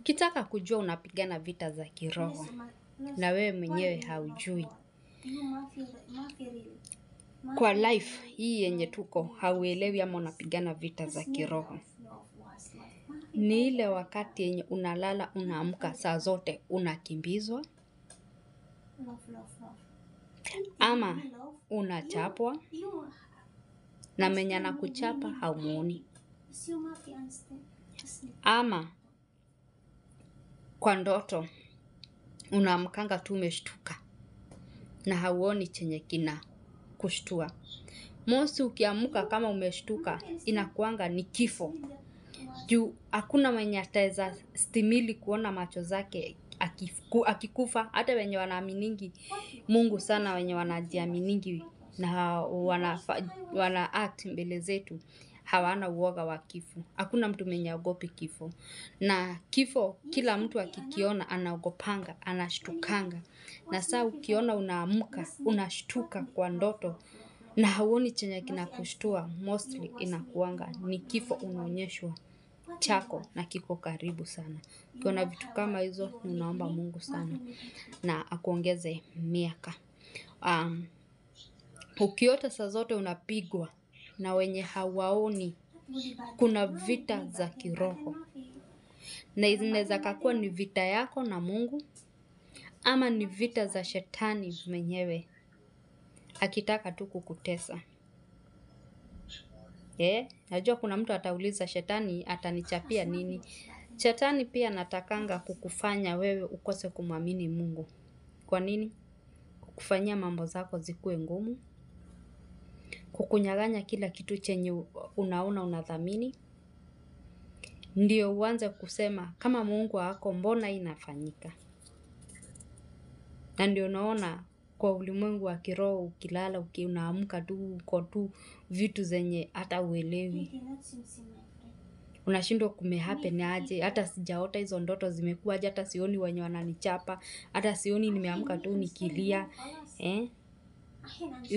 Ukitaka kujua unapigana vita za kiroho na wewe mwenyewe haujui, kwa life hii yenye tuko hauelewi ama unapigana vita za kiroho, ni ile wakati yenye unalala unaamka saa zote unakimbizwa, ama unachapwa na mwenye anakuchapa haumuoni, ama kwa ndoto unaamkanga tu umeshtuka na hauoni chenye kina kushtua. Mosi ukiamka kama umeshtuka inakuanga ni kifo. Juu hakuna mwenye ataweza stimili kuona macho zake akikufa. Hata wenye wanaaminigi Mungu sana, wenye wanajiaminingi na wana act mbele zetu, hawana uoga wa kifo. Hakuna mtu mwenye haogopi kifo. Na kifo kila mtu akikiona anaogopanga, anashtukanga. Na saa ukiona unaamka, unashtuka kwa ndoto na hauoni chenye kinakushtua, mostly inakuanga ni kifo unaonyeshwa chako na kiko karibu sana. Ukiona vitu kama hizo, unaomba Mungu sana na akuongeze miaka. Ukiota saa zote unapigwa na wenye hawaoni, kuna vita za kiroho. Na inaweza kakuwa ni vita yako na Mungu, ama ni vita za shetani mwenyewe akitaka tu kukutesa. Najua kuna mtu atauliza shetani atanichapia nini? Shetani pia anatakanga kukufanya wewe ukose kumwamini Mungu. Kwa nini? Kukufanyia mambo zako zikuwe ngumu, kukunyang'anya kila kitu chenye unaona unadhamini, ndio uanze kusema kama Mungu hako mbona inafanyika. Na ndio unaona kwa ulimwengu wa kiroho ukilala unaamka tu uko tu vitu zenye hata uelewi. Unashindwa kumehappen aje, hata sijaota hizo ndoto zimekuwa aje, hata sioni wenye wananichapa, hata sioni nimeamka tu nikilia.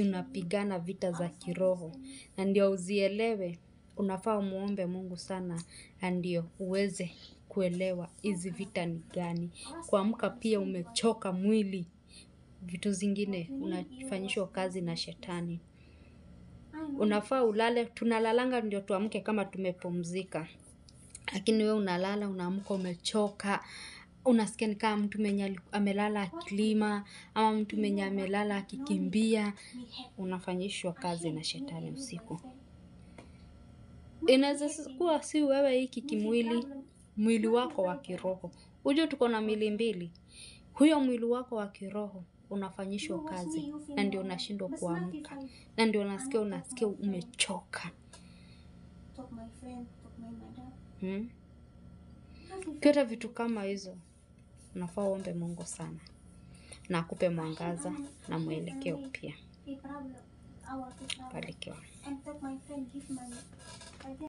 Unapigana vita za kiroho. Na ndio uzielewe, unafaa muombe Mungu sana, na ndio uweze kuelewa hizi vita ni gani. Kuamka pia umechoka mwili, vitu zingine unafanyishwa kazi na shetani. Unafaa ulale, tunalalanga ndio tuamke kama tumepumzika. Lakini wewe unalala unaamka umechoka. Unasikia ni kama mtu mwenye amelala akilima, ama mtu mwenye amelala akikimbia. Unafanyishwa kazi na shetani usiku. Inaweza kuwa si wewe hiki kimwili, mwili wako wa kiroho. Unajua tuko na miili mbili. Huyo mwili wako wa kiroho unafanyishwa kazi, na ndio unashindwa kuamka, na ndio unasikia umechoka. Kiota vitu kama hizo, unafaa uombe Mungu sana na akupe mwangaza na mwelekeo pia. Barikiwa.